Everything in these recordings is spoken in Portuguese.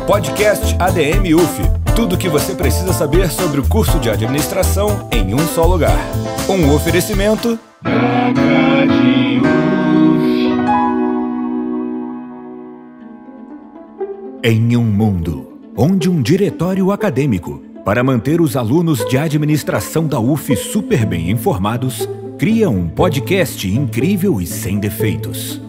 Podcast ADM UF. Tudo o que você precisa saber sobre o curso de administração em um só lugar. Um oferecimento em um mundo onde um diretório acadêmico, para manter os alunos de administração da UF super bem informados, cria um podcast incrível e sem defeitos.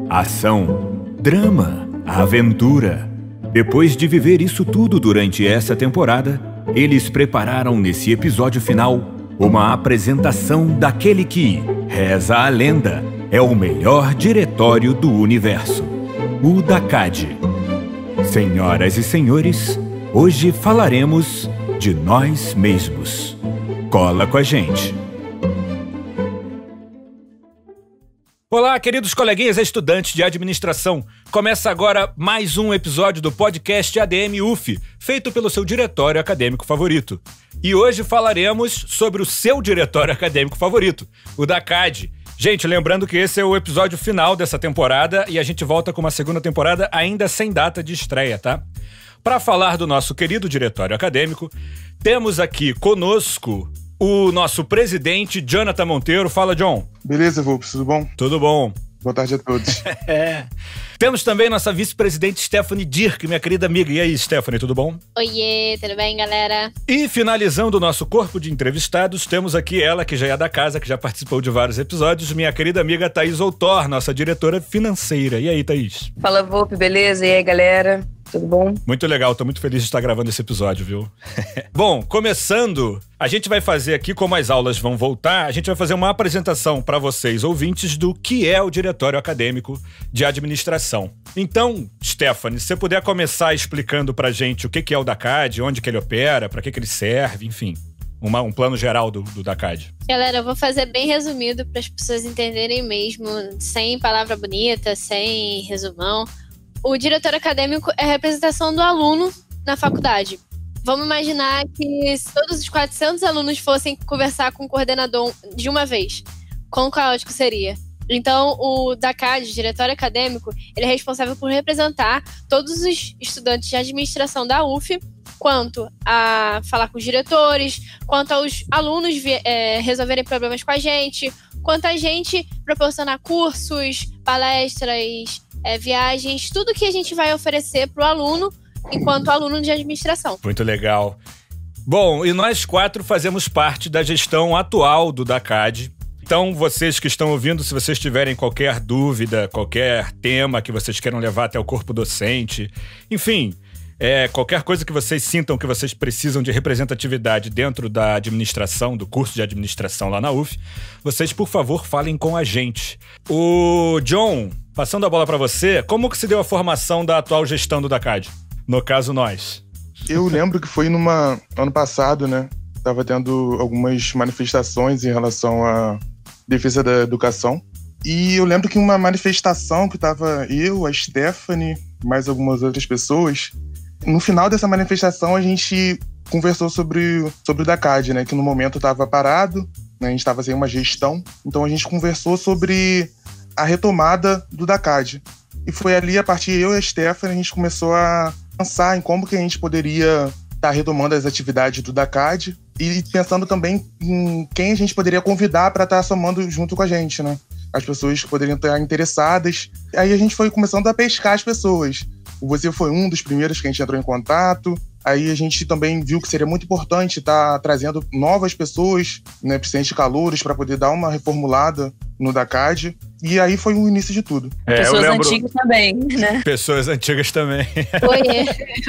Ação, drama, aventura. Depois de viver isso tudo durante essa temporada, eles prepararam nesse episódio final uma apresentação daquele que, reza a lenda, é o melhor diretório do universo, o DACAD. Senhoras e senhores, hoje falaremos de nós mesmos. Cola com a gente! Olá, queridos coleguinhas e estudantes de administração. Começa agora mais um episódio do podcast ADM UF, feito pelo seu diretório acadêmico favorito. E hoje falaremos sobre o seu diretório acadêmico favorito, o DACAD. Gente, lembrando que esse é o episódio final dessa temporada e a gente volta com uma segunda temporada ainda sem data de estreia, tá? Para falar do nosso querido diretório acadêmico, temos aqui conosco o nosso presidente, Jonathan Monteiro. Fala, John. Beleza, Vulpes, tudo bom? Tudo bom. Boa tarde a todos. Temos também nossa vice-presidente Stephanie Dirk, minha querida amiga. E aí, Stephanie, tudo bom? Oiê, tudo bem, galera? E finalizando o nosso corpo de entrevistados, temos aqui ela, que já é da casa, que já participou de vários episódios, minha querida amiga Thaís Outor, nossa diretora financeira. E aí, Thaís? Fala, Vulpe, beleza? E aí, galera? Tudo bom? Muito legal, tô muito feliz de estar gravando esse episódio, viu? Bom, começando, a gente vai fazer aqui, como as aulas vão voltar, a gente vai fazer uma apresentação para vocês, ouvintes, do que é o Diretório Acadêmico de Administração. Então, Stephanie, se você puder começar explicando pra gente o que é o DACAD, onde que ele opera, para que ele serve, enfim, um plano geral do DACAD. Galera, eu vou fazer bem resumido para as pessoas entenderem mesmo, sem palavra bonita, sem resumão. O diretor acadêmico é a representação do aluno na faculdade. Vamos imaginar que se todos os 400 alunos fossem conversar com o coordenador de uma vez, quão caótico seria? Então, o DACAD, diretório acadêmico, ele é responsável por representar todos os estudantes de administração da UF, quanto a falar com os diretores, quanto aos alunos resolverem problemas com a gente, quanto a gente proporcionar cursos, palestras, viagens, tudo que a gente vai oferecer para o aluno enquanto aluno de administração. Muito legal. Bom, e nós quatro fazemos parte da gestão atual do DACAD. Então, vocês que estão ouvindo, se vocês tiverem qualquer dúvida, qualquer tema que vocês queiram levar até o corpo docente, enfim, qualquer coisa que vocês sintam que vocês precisam de representatividade dentro da administração, do curso de administração lá na UF, vocês, por favor, falem com a gente. O John, passando a bola para você, como que se deu a formação da atual gestão do DACAD? No caso, nós. Eu lembro que foi ano passado, né? Tava tendo algumas manifestações em relação à defesa da educação. E eu lembro que uma manifestação que tava eu, a Stephanie, mais algumas outras pessoas. No final dessa manifestação, a gente conversou sobre o DACAD, né? Que no momento estava parado, né, a gente estava sem uma gestão. Então a gente conversou sobre a retomada do DACAD. E foi ali, a partir eu e a Stephanie, a gente começou a pensar em como que a gente poderia estar retomando as atividades do DACAD e pensando também em quem a gente poderia convidar para estar somando junto com a gente, né? As pessoas que poderiam estar interessadas. Aí a gente foi começando a pescar as pessoas. Você foi um dos primeiros que a gente entrou em contato. Aí a gente também viu que seria muito importante estar trazendo novas pessoas, né, principalmente calouros, para poder dar uma reformulada no DACAD. E aí foi o início de tudo. Pessoas antigas também, né? Pessoas antigas também.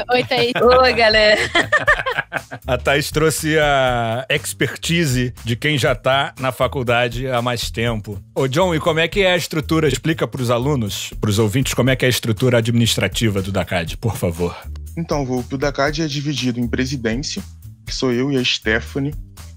Oi, Thaís. Oi, galera. A Thaís trouxe a expertise de quem já tá na faculdade há mais tempo. Ô, John, e como é que é a estrutura? Explica para os alunos, para os ouvintes, como é que é a estrutura administrativa do DACAD, por favor. Então, o DACAD é dividido em presidência, que sou eu e a Stephanie,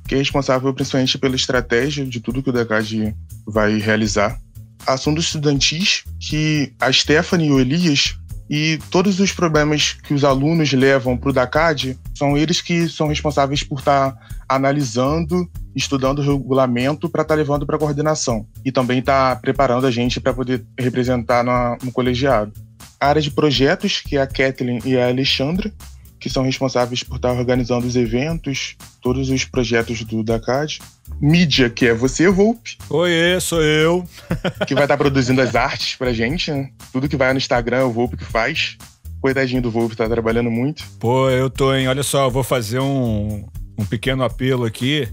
que é responsável principalmente pela estratégia de tudo que o DACAD vai realizar. Assuntos estudantis, que a Stephanie e o Elias, e todos os problemas que os alunos levam para o DACAD, são eles que são responsáveis por estar analisando, estudando o regulamento para estar levando para a coordenação. E também estar preparando a gente para poder representar no colegiado. a área de projetos, que é a Kathleen e a Alexandra, que são responsáveis por estar organizando os eventos, todos os projetos do DACAD. Mídia, que é você, Volpe. Oiê, sou eu. Que vai estar produzindo as artes pra gente, né? Tudo que vai no Instagram é o Volpe que faz. Coitadinho do Volpe, tá trabalhando muito. Pô, eu tô, hein? Olha só, eu vou fazer um pequeno apelo aqui.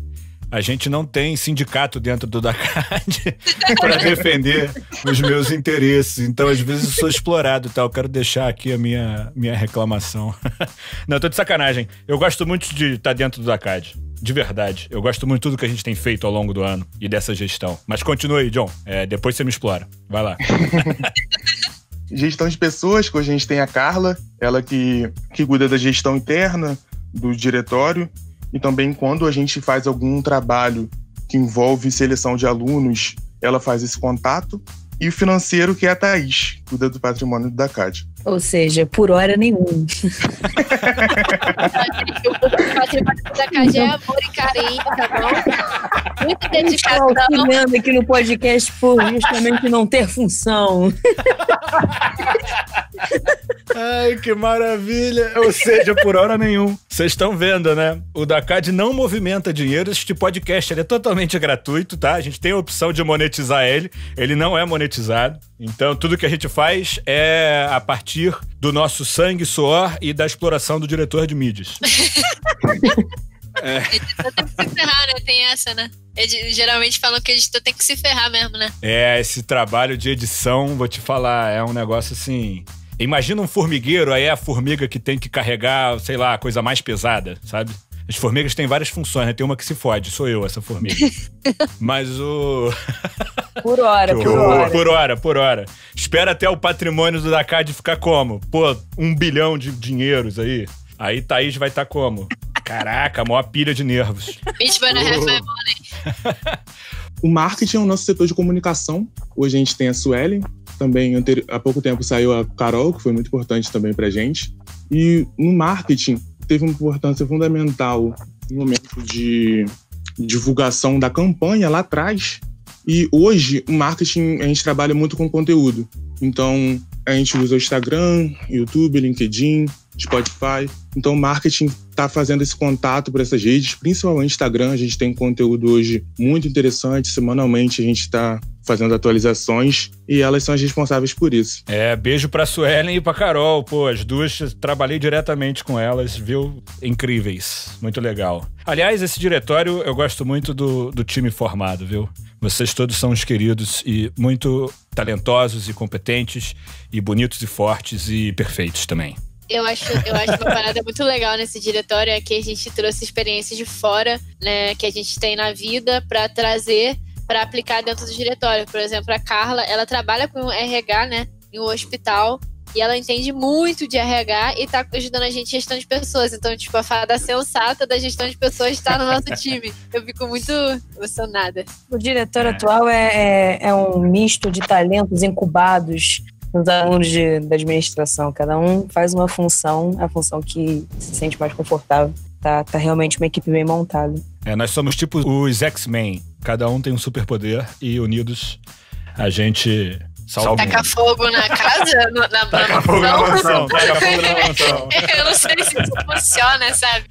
A gente não tem sindicato dentro do DACAD para defender os meus interesses. Então, às vezes, eu sou explorado, tá? Eu quero deixar aqui a minha reclamação. Não, eu tô de sacanagem. Eu gosto muito de estar dentro do DACAD. De verdade. Eu gosto muito de tudo que a gente tem feito ao longo do ano e dessa gestão. Mas continue aí, John. Depois você me explora. Vai lá. Gestão de pessoas, que hoje a gente tem a Carla, ela que cuida da gestão interna do diretório. E também quando a gente faz algum trabalho que envolve seleção de alunos, ela faz esse contato. E o financeiro, que é a Thaís, cuida do patrimônio do DACAD. Ou seja, por hora nenhum. O patrimônio do DACAD é amor e carinho, tá bom? Muita dedicação. Estou auxiliando aqui no podcast por justamente não ter função. Ai, que maravilha. Ou seja, por hora nenhum. Vocês estão vendo, né? O DACAD não movimenta dinheiro. Este podcast ele é totalmente gratuito, tá? A gente tem a opção de monetizar ele. Ele não é monetizado. Então, tudo que a gente faz é a partir do nosso sangue, suor e da exploração do diretor de mídias. Editor tem que se ferrar, né? Tem essa, né? Geralmente falam que editor tem que se ferrar mesmo, né? Esse trabalho de edição, vou te falar, é um negócio assim... Imagina um formigueiro, aí é a formiga que tem que carregar, sei lá, a coisa mais pesada, sabe? As formigas têm várias funções, né? Tem uma que se fode, sou eu, essa formiga. Mas o... Por hora. Por hora. Espera até o patrimônio do DACAD ficar como? Pô, 1 bilhão de dinheiros aí. Aí Thaís vai estar como? Caraca, a maior pilha de nervos. Bitch by the half my money. O marketing é o nosso setor de comunicação. Hoje a gente tem a Suelen. Também, há pouco tempo, saiu a Carol, que foi muito importante também pra gente. E no marketing, teve uma importância fundamental no momento de divulgação da campanha lá atrás. E hoje, o marketing, a gente trabalha muito com conteúdo. Então, a gente usa o Instagram, YouTube, LinkedIn, Spotify. Então, o marketing está fazendo esse contato por essas redes, principalmente Instagram. A gente tem conteúdo hoje muito interessante. Semanalmente, a gente está fazendo atualizações e elas são as responsáveis por isso. Beijo pra Suelen e pra Carol. Pô, as duas, trabalhei diretamente com elas, viu? Incríveis. Muito legal. Aliás, esse diretório, eu gosto muito do time formado, viu? Vocês todos são uns queridos e muito talentosos e competentes e bonitos e fortes e perfeitos também. Eu acho uma parada muito legal nesse diretório é que a gente trouxe experiências de fora, né, que a gente tem na vida pra trazer, pra aplicar dentro do diretório. Por exemplo, a Carla, ela trabalha com RH, né, em um hospital, e ela entende muito de RH e tá ajudando a gente em gestão de pessoas. Então, tipo, a fada sensata da gestão de pessoas tá no nosso time. Eu fico muito emocionada. O diretório atual é um misto de talentos incubados nos alunos da administração. Cada um faz uma função, a função que se sente mais confortável. Tá realmente uma equipe bem montada. Nós somos tipo os X-Men. Cada um tem um superpoder e unidos a gente salva. Taca fogo na casa? Taca fogo na mansão. Taca fogo na mansão. Eu não sei se isso funciona, sabe?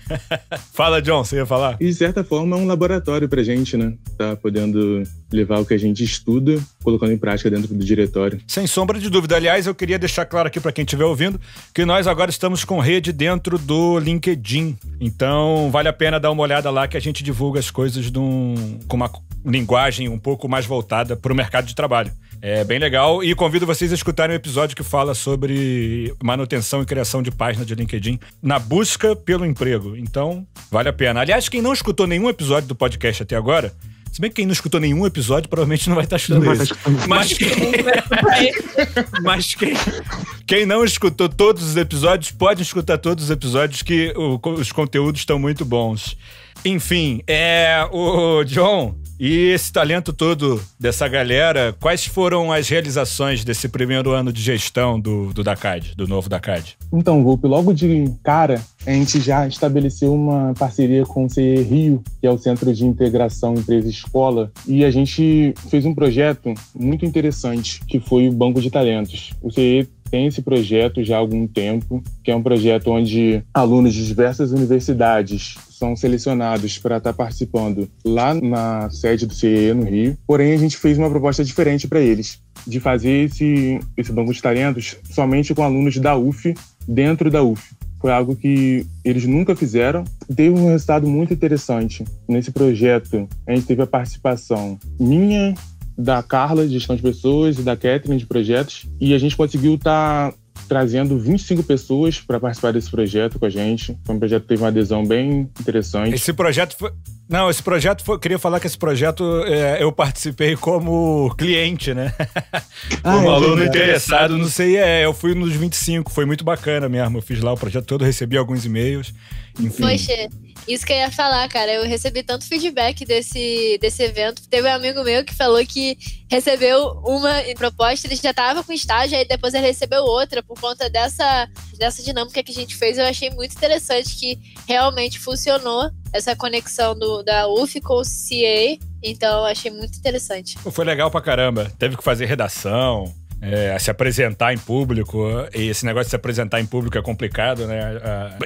Fala, John, você ia falar? E, de certa forma, é um laboratório pra gente, né? Tá podendo levar o que a gente estuda, colocando em prática dentro do diretório. Sem sombra de dúvida. Aliás, eu queria deixar claro aqui pra quem estiver ouvindo que nós agora estamos com rede dentro do LinkedIn. Então, vale a pena dar uma olhada lá que a gente divulga as coisas com uma linguagem um pouco mais voltada pro mercado de trabalho. É bem legal e convido vocês a escutarem um episódio que fala sobre manutenção e criação de página de LinkedIn na busca pelo emprego. Então, vale a pena. Aliás, quem não escutou nenhum episódio do podcast até agora, se bem que quem não escutou nenhum episódio provavelmente não vai estar escutando isso. Mas quem não escutou todos os episódios, pode escutar todos os episódios que os conteúdos estão muito bons. Enfim, o John... E esse talento todo dessa galera, quais foram as realizações desse primeiro ano de gestão do DACAD, do novo DACAD? Então, Volpe, logo de cara, a gente já estabeleceu uma parceria com o CE Rio, que é o Centro de Integração Empresa-Escola, e a gente fez um projeto muito interessante, que foi o Banco de Talentos. O CE tem esse projeto já há algum tempo, que é um projeto onde alunos de diversas universidades são selecionados para estar participando lá na sede do CIE no Rio. Porém, a gente fez uma proposta diferente para eles, de fazer esse banco de talentos somente com alunos da UF, dentro da UF. Foi algo que eles nunca fizeram. Teve um resultado muito interessante. Nesse projeto, a gente teve a participação minha, da Carla, de gestão de pessoas, e da Catherine, de projetos. E a gente conseguiu estar trazendo 25 pessoas para participar desse projeto com a gente. Foi um projeto que teve uma adesão bem interessante. Esse projeto foi... Não, esse projeto foi... Queria falar que esse projeto eu participei como cliente, né? Como aluno interessado, não sei, eu fui nos 25, foi muito bacana mesmo. Eu fiz lá o projeto todo, recebi alguns e-mails, enfim. Poxa, isso que eu ia falar, cara. Eu recebi tanto feedback desse evento. Teve um amigo meu que falou que recebeu uma proposta, ele já estava com estágio, aí depois ele recebeu outra por conta dessa dinâmica que a gente fez. Eu achei muito interessante que realmente funcionou essa conexão da UF com o CA. Então, eu achei muito interessante. Foi legal pra caramba. Teve que fazer redação, se apresentar em público. E esse negócio de se apresentar em público é complicado, né?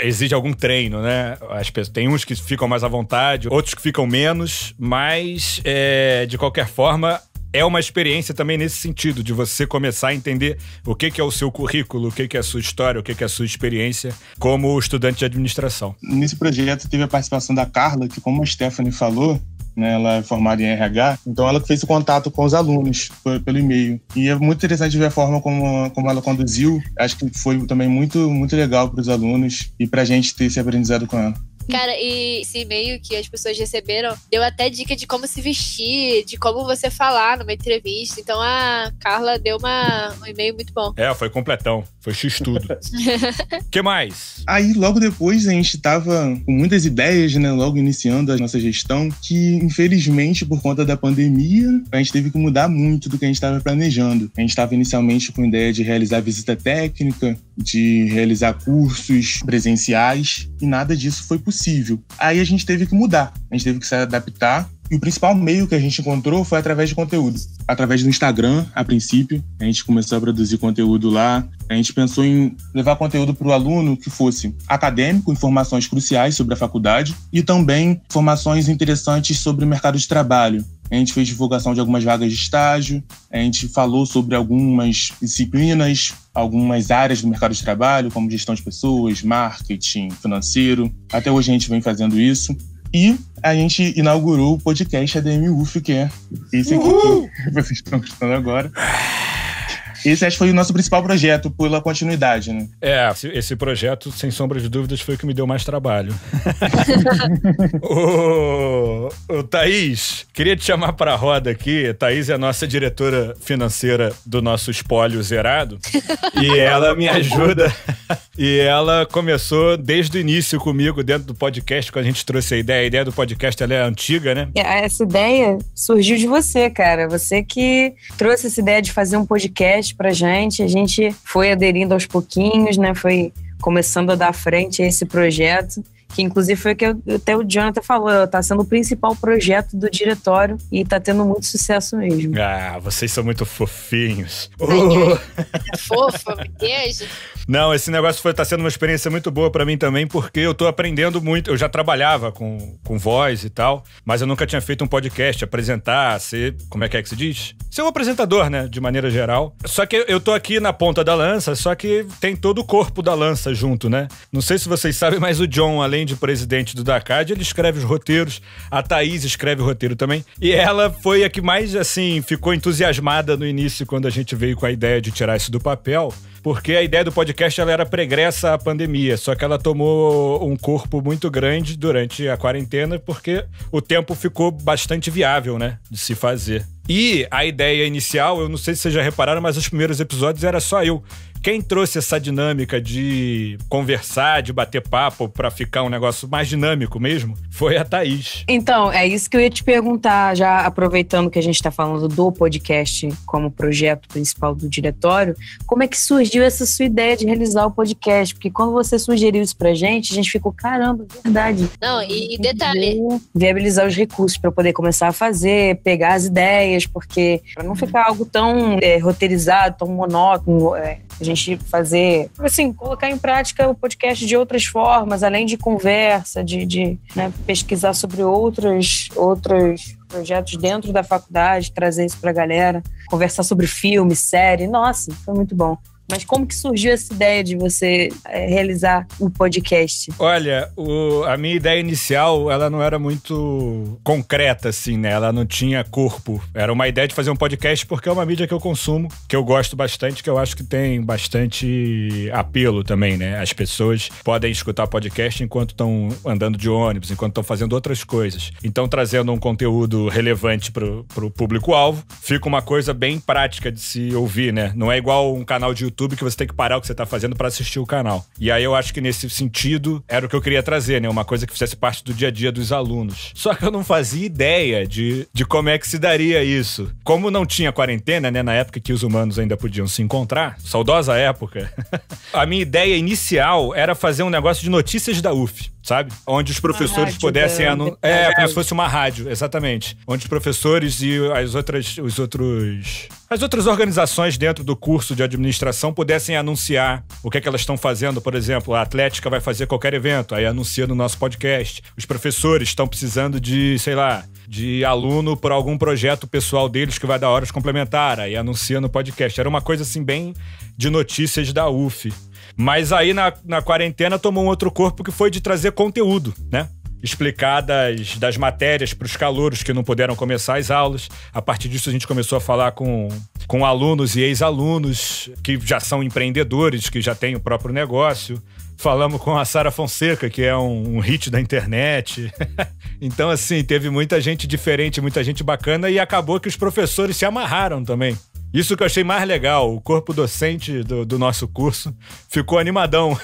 Exige algum treino, né? Tem uns que ficam mais à vontade, outros que ficam menos, mas, de qualquer forma, é uma experiência também nesse sentido, de você começar a entender o que é o seu currículo, o que é a sua história, o que é a sua experiência como estudante de administração. Nesse projeto teve a participação da Carla, que, como a Stephanie falou, né, ela é formada em RH, então ela fez o contato com os alunos pelo e-mail. E é muito interessante ver a forma como ela conduziu. Acho que foi também muito, muito legal para os alunos e para a gente ter esse aprendizado com ela. Cara, e esse e-mail que as pessoas receberam deu até dica de como se vestir, de como você falar numa entrevista. Então a Carla deu um e-mail muito bom. Foi completão. Foi X tudo. O que mais? Aí, logo depois, a gente tava com muitas ideias, né? Logo iniciando a nossa gestão, que, infelizmente, por conta da pandemia, a gente teve que mudar muito do que a gente estava planejando. A gente estava inicialmente com a ideia de realizar visita técnica, de realizar cursos presenciais, e nada disso foi possível. Aí a gente teve que mudar, a gente teve que se adaptar, e o principal meio que a gente encontrou foi através de conteúdo. Através do Instagram, a princípio, a gente começou a produzir conteúdo lá. A gente pensou em levar conteúdo para o aluno que fosse acadêmico, informações cruciais sobre a faculdade, e também informações interessantes sobre o mercado de trabalho. A gente fez divulgação de algumas vagas de estágio, a gente falou sobre algumas disciplinas, algumas áreas do mercado de trabalho, como gestão de pessoas, marketing, financeiro. Até hoje a gente vem fazendo isso. E a gente inaugurou o podcast ADM UF, que é esse aqui que vocês estão escutando agora. Esse acho que foi o nosso principal projeto, pela continuidade, né? Esse projeto, sem sombra de dúvidas, foi o que me deu mais trabalho. Ô, Thaís, queria te chamar pra roda aqui. Thaís é a nossa diretora financeira do nosso espólio zerado. E ela me ajuda. E ela começou desde o início comigo, dentro do podcast, quando a gente trouxe a ideia. A ideia do podcast, ela é antiga, né? Essa ideia surgiu de você, cara. Você que trouxe essa ideia de fazer um podcast pra gente. A gente foi aderindo aos pouquinhos, né? Foi começando a dar frente a esse projeto, que inclusive foi o que até o Jonathan falou, tá sendo o principal projeto do diretório e tá tendo muito sucesso mesmo. Vocês são muito fofinhos. Fofa, meu Deus. Não, esse negócio tá sendo uma experiência muito boa pra mim também, porque eu tô aprendendo muito. Eu já trabalhava com voz e tal, mas eu nunca tinha feito um podcast, apresentar, ser... Como é que se diz? Ser um apresentador, né? De maneira geral. Só que eu tô aqui na ponta da lança, só que tem todo o corpo da lança junto, né? Não sei se vocês sabem, mas o John, além de presidente do DACAD, ele escreve os roteiros. A Thaís escreve o roteiro também. E ela foi a que mais, assim, ficou entusiasmada no início, quando a gente veio com a ideia de tirar isso do papel. Porque a ideia do podcast ela era pregressa à pandemia, só que ela tomou um corpo muito grande durante a quarentena, porque o tempo ficou bastante viável, né, de se fazer. E a ideia inicial, eu não sei se vocês já repararam, mas os primeiros episódios era só eu. Quem trouxe essa dinâmica de conversar, de bater papo pra ficar um negócio mais dinâmico mesmo, foi a Thaís. Então, é isso que eu ia te perguntar, já aproveitando que a gente tá falando do podcast como projeto principal do diretório, como é que surgiu essa sua ideia de realizar o podcast? Porque quando você sugeriu isso pra gente, a gente ficou, caramba, verdade. Não, e detalhe... Viabilizar os recursos pra poder começar a fazer, pegar as ideias, porque pra não ficar algo tão roteirizado, tão monótono... A gente fazer, assim, colocar em prática o podcast de outras formas, além de conversa, de né, pesquisar sobre outros projetos dentro da faculdade, trazer isso pra galera, conversar sobre filme, série. Nossa, foi muito bom. Mas como que surgiu essa ideia de você realizar um podcast? Olha, a minha ideia inicial, ela não era muito concreta, assim, né? Ela não tinha corpo. Era uma ideia de fazer um podcast porque é uma mídia que eu consumo, que eu gosto bastante, que eu acho que tem bastante apelo também, né? As pessoas podem escutar podcast enquanto estão andando de ônibus, enquanto estão fazendo outras coisas. Então, trazendo um conteúdo relevante pro público-alvo, fica uma coisa bem prática de se ouvir, né? Não é igual um canal de YouTube que você tem que parar o que você tá fazendo pra assistir o canal. E aí eu acho que nesse sentido era o que eu queria trazer, né? Uma coisa que fizesse parte do dia a dia dos alunos. Só que eu não fazia ideia de como é que se daria isso. Como não tinha quarentena, né? Na época que os humanos ainda podiam se encontrar, saudosa época, a minha ideia inicial era fazer um negócio de notícias da UF. Sabe? Onde os professores pudessem anunciar. Como se fosse uma rádio, exatamente. Onde os professores e as outras organizações dentro do curso de administração pudessem anunciar o que é que elas estão fazendo. Por exemplo, a Atlética vai fazer qualquer evento, aí anuncia no nosso podcast. Os professores estão precisando de, sei lá, de aluno por algum projeto pessoal deles que vai dar horas complementar, aí anuncia no podcast. Era uma coisa assim bem de notícias da UF. Mas aí na quarentena tomou um outro corpo que foi de trazer conteúdo, né? Explicar das matérias para os calouros que não puderam começar as aulas. A partir disso a gente começou a falar com alunos e ex-alunos que já são empreendedores, que já têm o próprio negócio. Falamos com a Sara Fonseca, que é um hit da internet. Então, assim, teve muita gente diferente, muita gente bacana e acabou que os professores se amarraram também. Isso que eu achei mais legal, o corpo docente do nosso curso ficou animadão.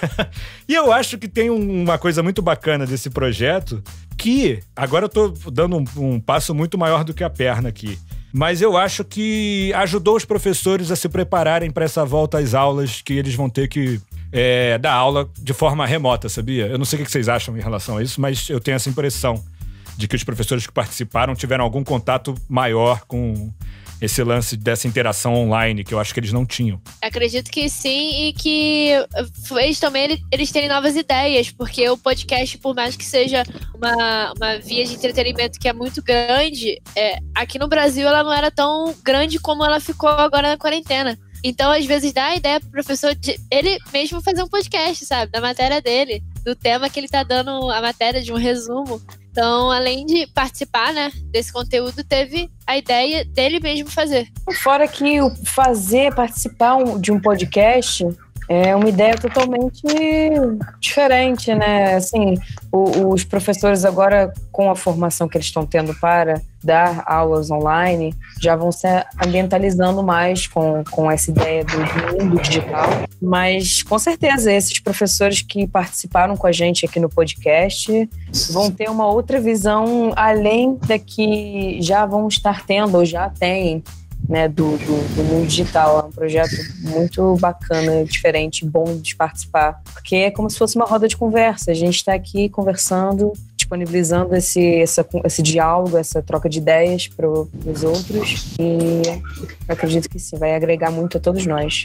E eu acho que tem uma coisa muito bacana desse projeto, que agora eu tô dando um passo muito maior do que a perna aqui. Mas eu acho que ajudou os professores a se prepararem para essa volta às aulas, que eles vão ter que dar aula de forma remota, sabia? Eu não sei o que vocês acham em relação a isso, mas eu tenho essa impressão de que os professores que participaram tiveram algum contato maior com esse lance dessa interação online, que eu acho que eles não tinham. Acredito que sim, e que eles também eles terem novas ideias, porque o podcast, por mais que seja uma via de entretenimento que é muito grande, aqui no Brasil ela não era tão grande como ela ficou agora na quarentena. Então, às vezes, dá a ideia pro professor de ele mesmo fazer um podcast, sabe? Da matéria dele, do tema que ele tá dando a matéria, de um resumo. Então, além de participar, né, desse conteúdo, teve a ideia dele mesmo fazer. Fora que participar de um podcast é uma ideia totalmente diferente, né? Assim, os professores agora, com a formação que eles estão tendo para dar aulas online, já vão se ambientalizando mais com essa ideia do mundo digital. Mas, com certeza, esses professores que participaram com a gente aqui no podcast vão ter uma outra visão, além da que já vão estar tendo, ou já têm, né, do mundo digital. É um projeto muito bacana, diferente, bom de participar, porque é como se fosse uma roda de conversa. A gente está aqui conversando, disponibilizando esse diálogo, essa troca de ideias para os outros, e eu acredito que sim, vai agregar muito a todos nós.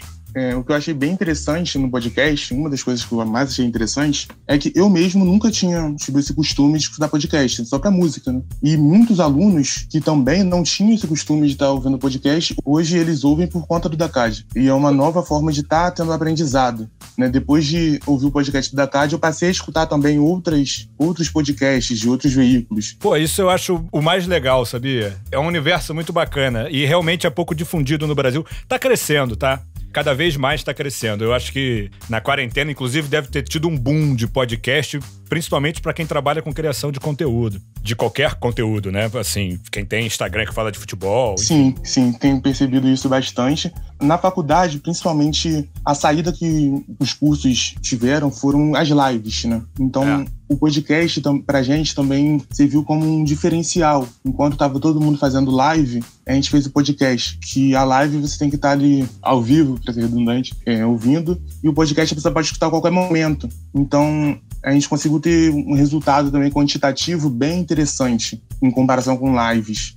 O que eu achei bem interessante no podcast, uma das coisas que eu mais achei interessante, é que eu mesmo nunca tinha tido esse costume de escutar podcast, só pra música, né? E muitos alunos que também não tinham esse costume de estar ouvindo podcast, hoje eles ouvem por conta do DACAD. E é uma nova forma de estar tendo aprendizado, né? Depois de ouvir o podcast do DACAD, eu passei a escutar também outros podcasts de outros veículos. Pô, isso eu acho o mais legal, sabia? É um universo muito bacana e realmente é pouco difundido no Brasil. Tá crescendo, tá? Cada vez mais está crescendo. Eu acho que na quarentena, inclusive, deve ter tido um boom de podcast, principalmente para quem trabalha com criação de conteúdo. De qualquer conteúdo, né? Assim, quem tem Instagram que fala de futebol. Sim, tenho percebido isso bastante. Na faculdade, principalmente, a saída que os cursos tiveram foram as lives, né? Então, o podcast, pra gente, também serviu como um diferencial. Enquanto tava todo mundo fazendo live, a gente fez o podcast. Que a live você tem que estar ali ao vivo, pra ser redundante, ouvindo. E o podcast você pode escutar a qualquer momento. Então, a gente conseguiu ter um resultado também quantitativo bem interessante em comparação com lives.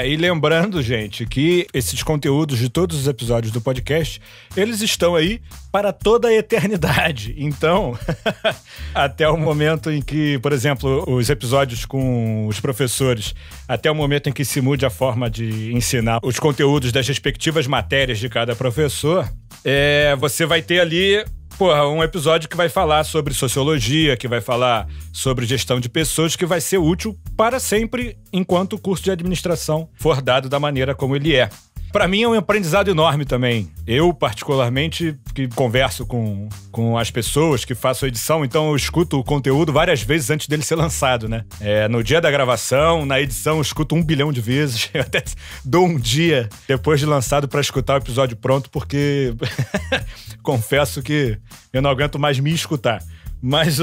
E lembrando, gente, que esses conteúdos de todos os episódios do podcast, eles estão aí para toda a eternidade. Então, até o momento em que, por exemplo, os episódios com os professores, até o momento em que se mude a forma de ensinar os conteúdos das respectivas matérias de cada professor, você vai ter ali um episódio que vai falar sobre sociologia, que vai falar sobre gestão de pessoas, que vai ser útil para sempre enquanto o curso de administração for dado da maneira como ele é. Para mim é um aprendizado enorme também. Eu, particularmente, que converso com as pessoas, que faço edição, então eu escuto o conteúdo várias vezes antes dele ser lançado, né? No dia da gravação, na edição, eu escuto 1 bilhão de vezes. Eu até dou um dia depois de lançado para escutar o episódio pronto, porque confesso que eu não aguento mais me escutar. Mas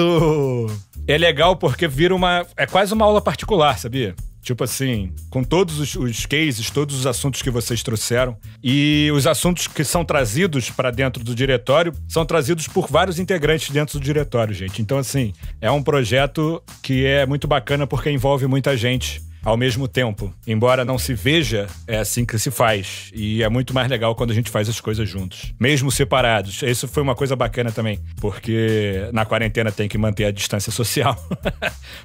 é legal porque vira é quase uma aula particular, sabia? Tipo assim, com todos os cases, todos os assuntos que vocês trouxeram. E os assuntos que são trazidos para dentro do diretório são trazidos por vários integrantes dentro do diretório, gente. Então, assim, é um projeto que é muito bacana porque envolve muita gente ao mesmo tempo. Embora não se veja, é assim que se faz. E é muito mais legal quando a gente faz as coisas juntos, mesmo separados. Isso foi uma coisa bacana também, porque na quarentena tem que manter a distância social,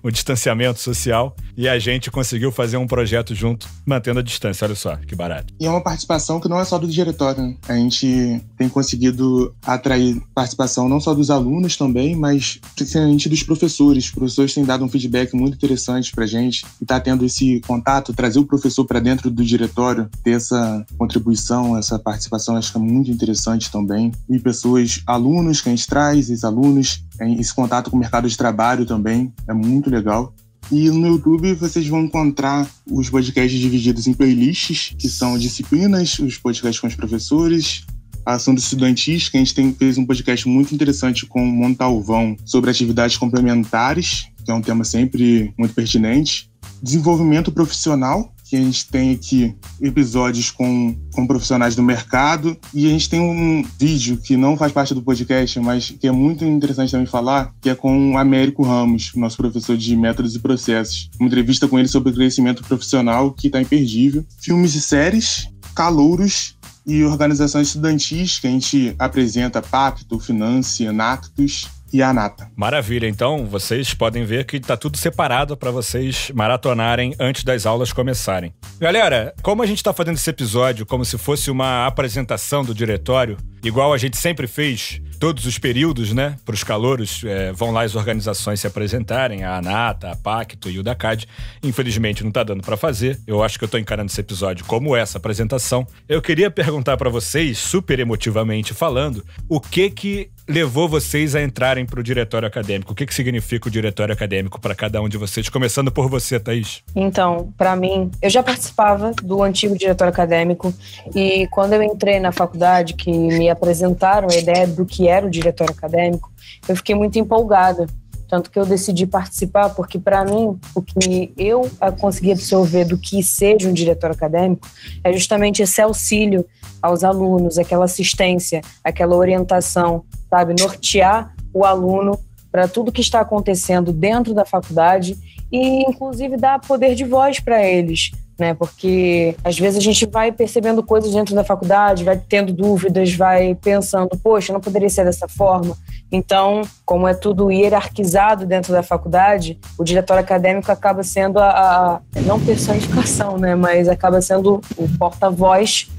o distanciamento social, e a gente conseguiu fazer um projeto junto, mantendo a distância. Olha só, que barato. E é uma participação que não é só do diretório, né? A gente tem conseguido atrair participação não só dos alunos também, mas principalmente dos professores. Os professores têm dado um feedback muito interessante pra gente e tá tendo esse contato, trazer o professor para dentro do diretório, ter essa contribuição, essa participação, acho que é muito interessante também. E pessoas, alunos que a gente traz, ex-alunos, esse contato com o mercado de trabalho também é muito legal. E no YouTube vocês vão encontrar os podcasts divididos em playlists, que são disciplinas, os podcasts com os professores, assuntos estudantis, que a gente fez um podcast muito interessante com o Montalvão sobre atividades complementares, que é um tema sempre muito pertinente. Desenvolvimento profissional, que a gente tem aqui episódios com profissionais do mercado, e a gente tem um vídeo que não faz parte do podcast, mas que é muito interessante também falar, que é com o Américo Ramos, nosso professor de métodos e processos. Uma entrevista com ele sobre crescimento profissional que está imperdível. Filmes e séries, calouros e organizações estudantis, que a gente apresenta Pacto, Finance, Anactus e a Anata. Maravilha, então vocês podem ver que tá tudo separado para vocês maratonarem antes das aulas começarem. Galera, como a gente tá fazendo esse episódio como se fosse uma apresentação do diretório, igual a gente sempre fez todos os períodos, né? Para os calouros, vão lá as organizações se apresentarem, a Anata, a Pacto e o DACAD. Infelizmente não tá dando para fazer. Eu acho que eu tô encarando esse episódio como essa apresentação. Eu queria perguntar para vocês, super emotivamente falando, o que levou vocês a entrarem para o diretório acadêmico? O que significa o diretório acadêmico para cada um de vocês? Começando por você, Thaís. Então, para mim, eu já participava do antigo diretório acadêmico e quando eu entrei na faculdade, que me apresentaram a ideia do que era o diretório acadêmico, eu fiquei muito empolgada. Tanto que eu decidi participar, porque para mim, o que eu consegui absorver do que seja um diretório acadêmico é justamente esse auxílio aos alunos, aquela assistência, aquela orientação, sabe? Nortear o aluno para tudo que está acontecendo dentro da faculdade e, inclusive, dar poder de voz para eles, né? Porque às vezes a gente vai percebendo coisas dentro da faculdade, vai tendo dúvidas, vai pensando, poxa, não poderia ser dessa forma. Então, como é tudo hierarquizado dentro da faculdade, o diretório acadêmico acaba sendo a não personificação, né? Mas acaba sendo o porta-voz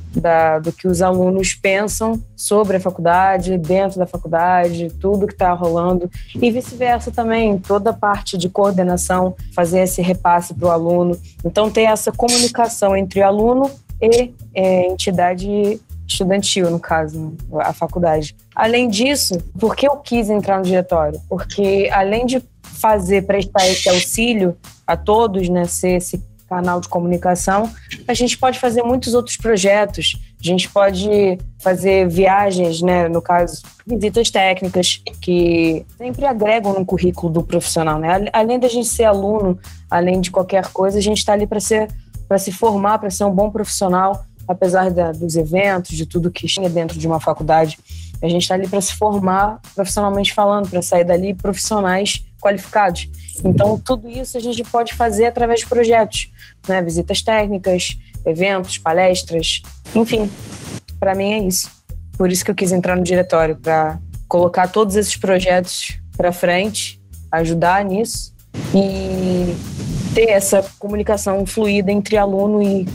do que os alunos pensam sobre a faculdade, dentro da faculdade, tudo que está rolando e vice-versa também, toda a parte de coordenação, fazer esse repasse para o aluno. Então, ter essa comunicação entre aluno e entidade estudantil, no caso, a faculdade. Além disso, por que eu quis entrar no diretório? Porque além de prestar esse auxílio a todos, né, ser esse canal de comunicação, a gente pode fazer muitos outros projetos. A gente pode fazer viagens, né, no caso, visitas técnicas, que sempre agregam no currículo do profissional, né? Além da gente ser aluno, além de qualquer coisa, a gente está ali para se formar, para ser um bom profissional, apesar dos eventos, de tudo que tinha dentro de uma faculdade. A gente está ali para se formar profissionalmente falando, para sair dali profissionais qualificados. Então, tudo isso a gente pode fazer através de projetos, né? Visitas técnicas, eventos, palestras, enfim. Para mim é isso. Por isso que eu quis entrar no diretório, para colocar todos esses projetos para frente, ajudar nisso e ter essa comunicação fluida entre aluno e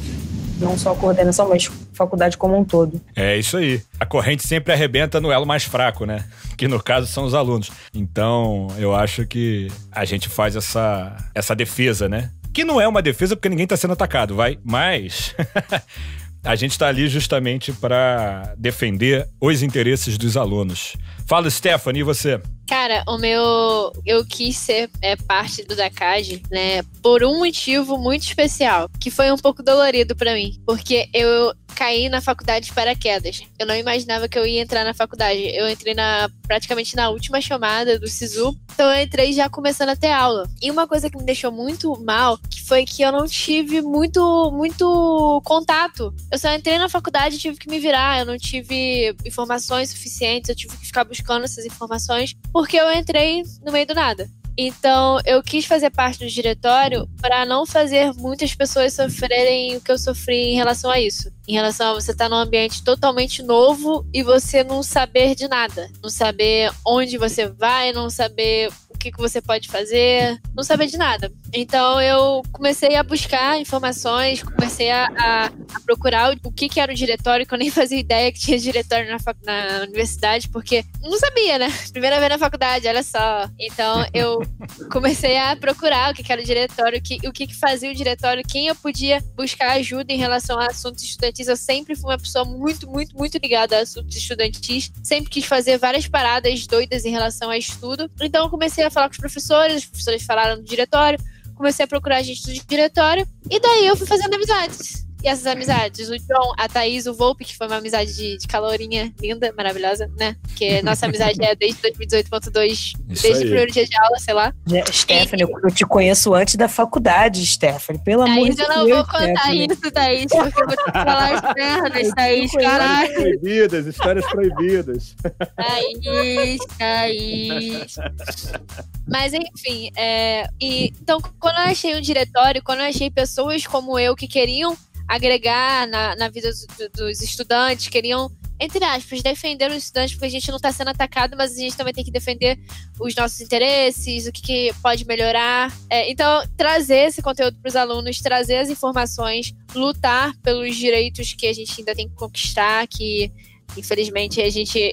não só a coordenação, mas faculdade como um todo. É isso aí. A corrente sempre arrebenta no elo mais fraco, né? Que no caso são os alunos. Então, eu acho que a gente faz essa defesa, né? Que não é uma defesa porque ninguém tá sendo atacado, vai? Mas a gente tá ali justamente para defender os interesses dos alunos. Fala, Stephanie, e você? Cara, eu quis ser parte do DACAD, né, por um motivo muito especial, que foi um pouco dolorido pra mim, porque eu caí na faculdade de paraquedas. Eu não imaginava que eu ia entrar na faculdade. Eu entrei praticamente na última chamada do SISU, então eu entrei já começando a ter aula. E uma coisa que me deixou muito mal, que foi que eu não tive muito contato. Eu só entrei na faculdade e tive que me virar, eu não tive informações suficientes, eu tive que ficar buscando essas informações, porque eu entrei no meio do nada. Então, eu quis fazer parte do diretório para não fazer muitas pessoas sofrerem o que eu sofri em relação a isso. Em relação a você estar num ambiente totalmente novo e você não saber de nada. Não saber onde você vai, não saber o que você pode fazer, não saber de nada. Então, eu comecei a buscar informações, comecei a procurar o que era o diretório, que eu nem fazia ideia que tinha diretório na universidade, porque não sabia, né? Primeira vez na faculdade, olha só. Então, eu comecei a procurar o que era o diretório, o que fazia o diretório, quem eu podia buscar ajuda em relação a assuntos estudantis. Eu sempre fui uma pessoa muito ligada a assuntos estudantis, sempre quis fazer várias paradas doidas em relação a estudo. Então, eu comecei a falar com os professores falaram do diretório, comecei a procurar gente do diretório, e daí eu fui fazendo amizades. E essas amizades, o John, a Thaís, o Volpe, que foi uma amizade de calorinha linda, maravilhosa, né? Porque nossa amizade é desde 2018.2, desde o primeiro dia de aula, sei lá. Stephanie, eu te conheço antes da faculdade, Stephanie, pelo amor de Deus. Thaís, eu não vou contar isso, Thaís, porque eu vou te falar as merdas, Thaís, caralho. Histórias proibidas. Thaís. Mas enfim, então quando eu achei um diretório, quando eu achei pessoas como eu que queriam agregar na vida dos estudantes, queriam, entre aspas, defender os estudantes, porque a gente não está sendo atacado, mas a gente também tem que defender os nossos interesses, o que pode melhorar. Então, trazer esse conteúdo para os alunos, trazer as informações, lutar pelos direitos que a gente ainda tem que conquistar, que infelizmente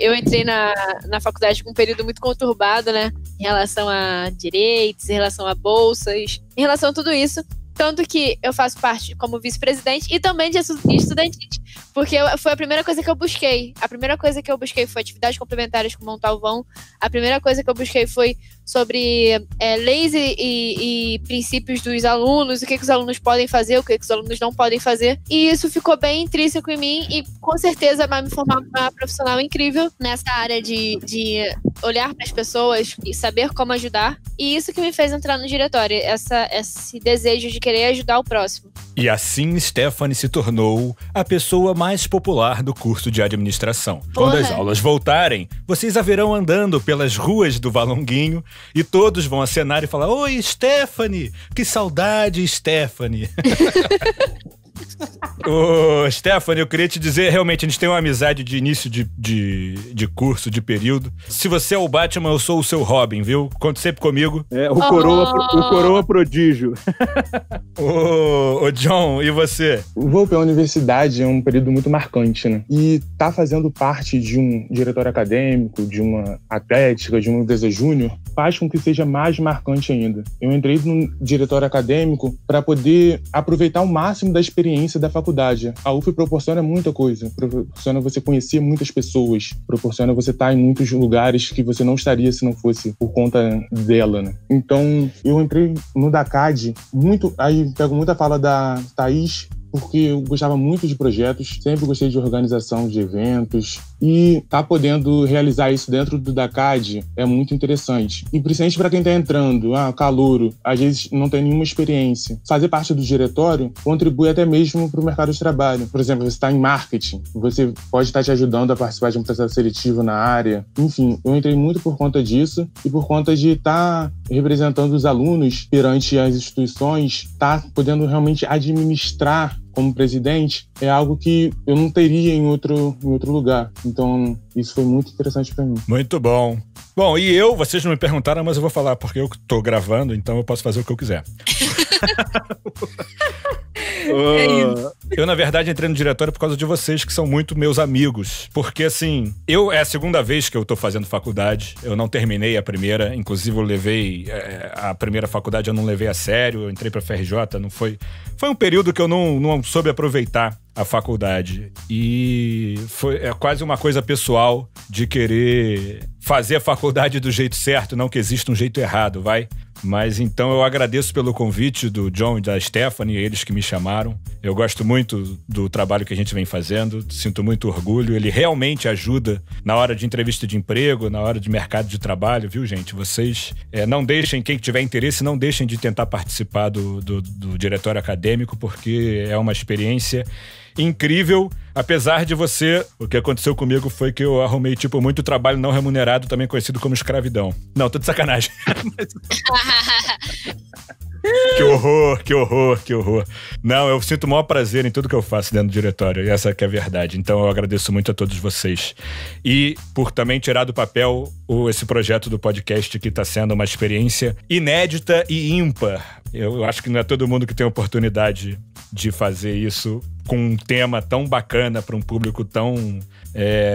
eu entrei na faculdade com um período muito conturbado, né, em relação a direitos, em relação a bolsas, em relação a tudo isso. Tanto que eu faço parte como vice-presidente e também de estudantis, porque foi a primeira coisa que eu busquei. A primeira coisa que eu busquei foi atividades complementares com Montalvão. A primeira coisa que eu busquei foi sobre leis e princípios dos alunos, o que os alunos podem fazer, o que os alunos não podem fazer. E isso ficou bem intrínseco em mim e com certeza vai me formar uma profissional incrível nessa área de olhar para as pessoas e saber como ajudar. E isso que me fez entrar no diretório, esse desejo de querer ajudar o próximo. E assim Stephanie se tornou a pessoa mais popular do curso de administração. Porra. Quando as aulas voltarem, vocês a verão andando pelas ruas do Valonguinho e todos vão acenar e falar: "Oi, Stephanie! Que saudade, Stephanie!" Ô, Stephanie, eu queria te dizer, realmente, a gente tem uma amizade de início de curso, de período. Se você é o Batman, eu sou o seu Robin, viu? Conte sempre comigo. O coroa prodígio. Ô, John, e você? O voo pela universidade é um período muito marcante, né? E tá fazendo parte de um diretório acadêmico, de uma atlética, de uma empresa júnior, faz com que seja mais marcante ainda. Eu entrei no diretório acadêmico para poder aproveitar o máximo da experiência da faculdade. A UF proporciona muita coisa, proporciona você conhecer muitas pessoas, proporciona você estar em muitos lugares que você não estaria se não fosse por conta dela, né? Então, eu entrei no DACAD aí pego muita fala da Thaís, porque eu gostava muito de projetos, sempre gostei de organização de eventos E podendo realizar isso dentro do DACAD é muito interessante. E principalmente para quem está entrando, calouro, às vezes não tem nenhuma experiência. Fazer parte do diretório contribui até mesmo para o mercado de trabalho. Por exemplo, você está em marketing, você pode estar te ajudando a participar de um processo seletivo na área. Enfim, eu entrei muito por conta disso e por conta de estar representando os alunos perante as instituições, podendo realmente administrar como presidente, é algo que eu não teria em outro lugar. Então, isso foi muito interessante para mim. Muito bom. Bom, e vocês não me perguntaram, mas eu vou falar porque eu tô gravando, então eu posso fazer o que eu quiser. Eu, na verdade, entrei no diretório por causa de vocês, que são muito meus amigos. Porque, assim, é a segunda vez que eu tô fazendo faculdade. Eu não terminei a primeira. Inclusive, eu levei... a primeira faculdade eu não levei a sério. Eu entrei pra FRJ, não foi... Foi um período que eu não soube aproveitar a faculdade. E é quase uma coisa pessoal de querer fazer a faculdade do jeito certo, não que exista um jeito errado, vai? Mas então eu agradeço pelo convite do John e da Stephanie, eles que me chamaram. Eu gosto muito do trabalho que a gente vem fazendo, sinto muito orgulho. Ele realmente ajuda na hora de entrevista de emprego, na hora de mercado de trabalho, viu, gente? Vocês não deixem, quem tiver interesse, não deixem de tentar participar do diretório acadêmico, porque é uma experiência incrível, apesar de o que aconteceu comigo foi que eu arrumei, muito trabalho não remunerado, também conhecido como escravidão. Não, tô de sacanagem. Que horror. Não, eu sinto o maior prazer em tudo que eu faço dentro do diretório, e essa que é a verdade. Então eu agradeço muito a todos vocês. E por também tirar do papel esse projeto do podcast, que está sendo uma experiência inédita e ímpar. Eu acho que não é todo mundo que tem a oportunidade de fazer isso com um tema tão bacana para um público tão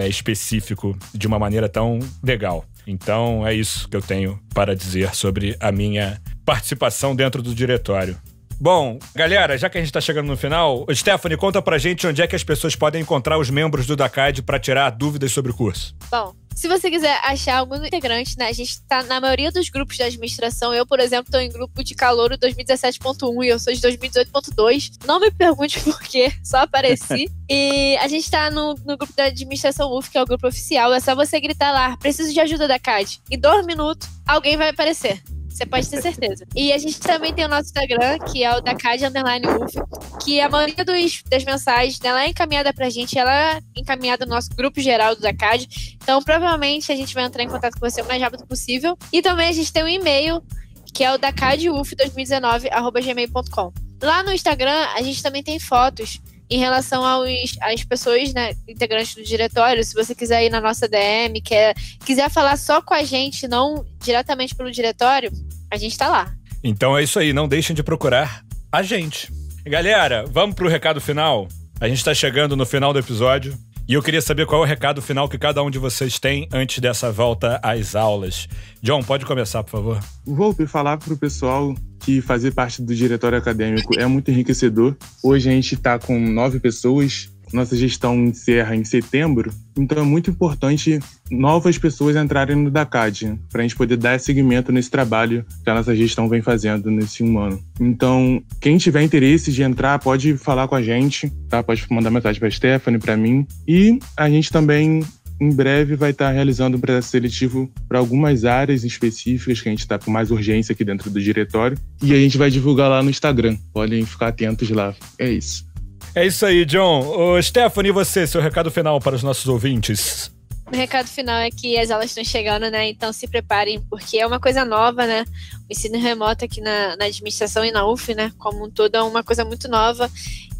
específico, de uma maneira tão legal. Então é isso que eu tenho para dizer sobre a minha participação dentro do diretório. Bom, galera, já que a gente tá chegando no final, Stephanie, conta pra gente onde é que as pessoas podem encontrar os membros do DACAD para tirar dúvidas sobre o curso. Bom, se você quiser achar algum integrante, né, a gente tá na maioria dos grupos de administração. Eu, por exemplo, tô em grupo de calouro 2017.1 e eu sou de 2018.2. Não me pergunte por quê, só apareci. E a gente tá no grupo da administração UF, que é o grupo oficial. É só você gritar lá, preciso de ajuda da CAD. Em 2 minutos, alguém vai aparecer. Você pode ter certeza. E a gente também tem o nosso Instagram, que é o DACAD_UF, que a maioria das mensagens dela é encaminhada pra gente, ela é encaminhada no nosso grupo geral do DACAD. Então, provavelmente, a gente vai entrar em contato com você o mais rápido possível. E também a gente tem um e-mail, que é o dacaduf2019@gmail.com. Lá no Instagram, a gente também tem fotos em relação às pessoas, né, integrantes do diretório. Se você quiser ir na nossa DM, quiser falar só com a gente, não diretamente pelo diretório, a gente tá lá. Então é isso aí, não deixem de procurar a gente. Galera, vamos pro recado final? A gente tá chegando no final do episódio e eu queria saber qual é o recado final que cada um de vocês tem antes dessa volta às aulas. John, pode começar, por favor. Vou falar pro pessoal que fazer parte do diretório acadêmico é muito enriquecedor. Hoje a gente está com 9 pessoas, nossa gestão encerra em setembro, então é muito importante novas pessoas entrarem no DACAD, para a gente poder dar seguimento nesse trabalho que a nossa gestão vem fazendo nesse 1 ano. Então, quem tiver interesse de entrar, pode falar com a gente, tá? Pode mandar mensagem para a Stephanie, para mim, e a gente também em breve vai estar realizando um processo seletivo para algumas áreas específicas que a gente está com mais urgência aqui dentro do diretório. E a gente vai divulgar lá no Instagram. Podem ficar atentos lá. É isso. É isso aí, John. Ô, Stephanie, e você, seu recado final para os nossos ouvintes? O recado final é que as aulas estão chegando, né? Então se preparem, porque é uma coisa nova, né? O ensino remoto aqui na administração e na UF, né? Como um todo, é uma coisa muito nova.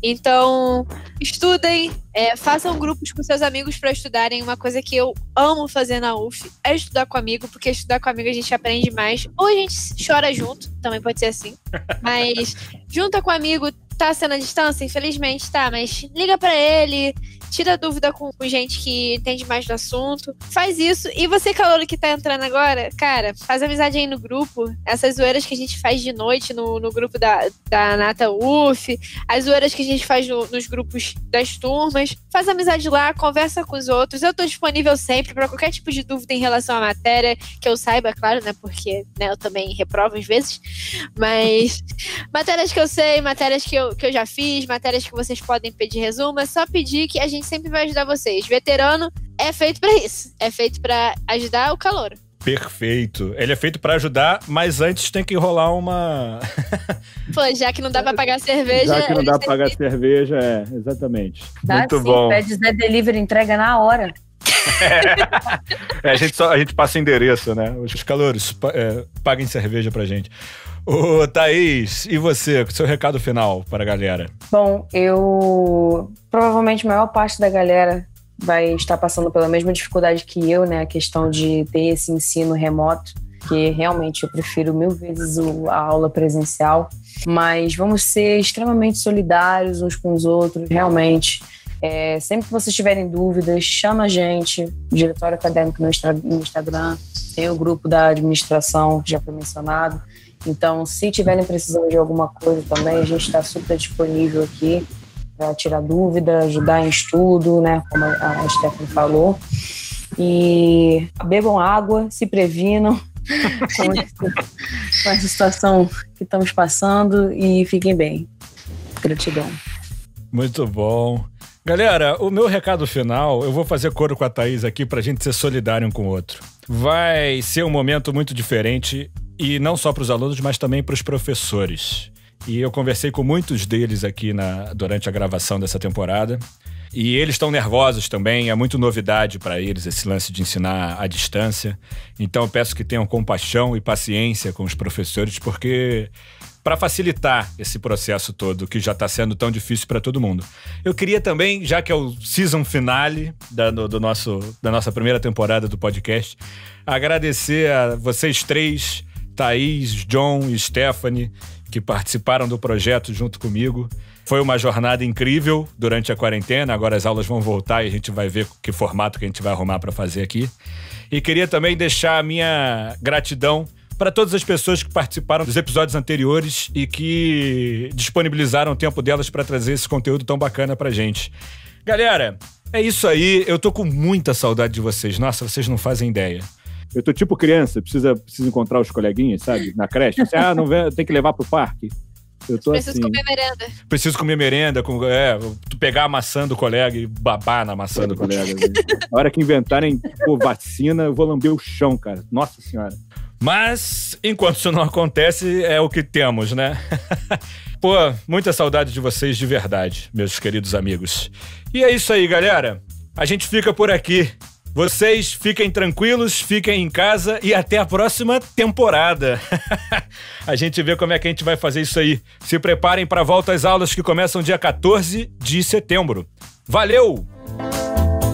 Então, estudem, façam grupos com seus amigos para estudarem. Uma coisa que eu amo fazer na UF é estudar com amigo, porque estudar com amigo a gente aprende mais. Ou a gente chora junto, também pode ser assim. Mas junta com amigo, tá sendo à distância, infelizmente tá, mas liga pra ele, tira dúvida com gente que entende mais do assunto, faz isso. E você, calouro, que tá entrando agora, cara, faz amizade aí no grupo. Essas zoeiras que a gente faz de noite no grupo da Nata UF, as zoeiras que a gente faz nos grupos das turmas, faz amizade lá, conversa com os outros. Eu tô disponível sempre pra qualquer tipo de dúvida em relação à matéria, que eu saiba, claro, né, porque né, eu também reprovo às vezes, mas matérias que eu sei, matérias que eu já fiz, matérias que vocês podem pedir resumo, é só pedir que a gente gente sempre vai ajudar vocês. Veterano é feito pra isso. É feito pra ajudar o calouro. Perfeito. Ele é feito pra ajudar, mas antes tem que rolar uma... Pô, já que não dá pra pagar cerveja... Já que não dá pra pagar cerveja, exatamente. Dá Muito sim, bom. pede Zé Delivery, entrega na hora. A gente passa endereço, né? Os calouros, paguem cerveja pra gente. Ô, Thaís, e você? Seu recado final para a galera? Bom, provavelmente a maior parte da galera vai estar passando pela mesma dificuldade que eu, né? A questão de ter esse ensino remoto, que realmente eu prefiro 1000 vezes a aula presencial. Mas vamos ser extremamente solidários uns com os outros, realmente. Sempre que vocês tiverem dúvidas, chama a gente, Diretório Acadêmico no Instagram, tem o grupo da administração, que já foi mencionado. Então, se tiverem precisando de alguma coisa também, a gente está super disponível aqui para tirar dúvida, ajudar em estudo, né, como a Stephanie falou. E bebam água, se previnam com essa situação que estamos passando e fiquem bem. Gratidão. Muito bom. Galera, o meu recado final, eu vou fazer coro com a Thaís aqui pra gente ser solidário um com o outro. Vai ser um momento muito diferente, e não só para os alunos, mas também para os professores. E eu conversei com muitos deles aqui durante a gravação dessa temporada. E eles estão nervosos também, é muito novidade para eles esse lance de ensinar à distância. Então eu peço que tenham compaixão e paciência com os professores, porque para facilitar esse processo todo, que já está sendo tão difícil para todo mundo. Eu queria também, já que é o season finale da nossa primeira temporada do podcast, agradecer a vocês três, Thaís, John e Stephanie, que participaram do projeto junto comigo. Foi uma jornada incrível durante a quarentena, agora as aulas vão voltar e a gente vai ver que formato que a gente vai arrumar para fazer aqui. E queria também deixar a minha gratidão para todas as pessoas que participaram dos episódios anteriores e que disponibilizaram o tempo delas para trazer esse conteúdo tão bacana pra gente. Galera, é isso aí, eu tô com muita saudade de vocês. Nossa, vocês não fazem ideia. Eu tô tipo criança, precisa encontrar os coleguinhas, sabe? Na creche. Não vem, tem que levar pro parque. Eu tô Preciso comer merenda. Preciso comer merenda, tu pegar a maçã do colega e babar na maçã do colega. Na hora que inventarem vacina, eu vou lamber o chão, cara. Nossa Senhora. Mas, enquanto isso não acontece, é o que temos, né? Pô, muita saudade de vocês de verdade, meus queridos amigos. E é isso aí, galera. A gente fica por aqui. Vocês fiquem tranquilos, fiquem em casa e até a próxima temporada. A gente vê como é que a gente vai fazer isso aí. Se preparem para a volta às aulas que começam dia 14 de setembro. Valeu!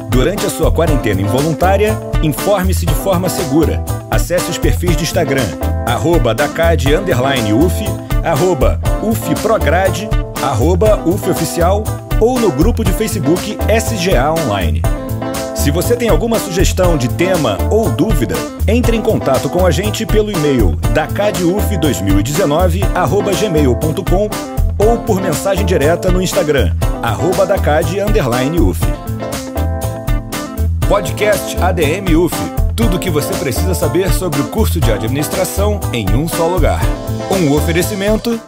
Durante a sua quarentena involuntária, informe-se de forma segura. Acesse os perfis de Instagram, @dacad_uf, @ufprograde, @ufoficial ou no grupo de Facebook SGA Online. Se você tem alguma sugestão de tema ou dúvida, entre em contato com a gente pelo e-mail dacaduf2019@gmail.com ou por mensagem direta no Instagram, @dacad_uf. Podcast ADM UF. Tudo o que você precisa saber sobre o curso de administração em um só lugar. Um oferecimento...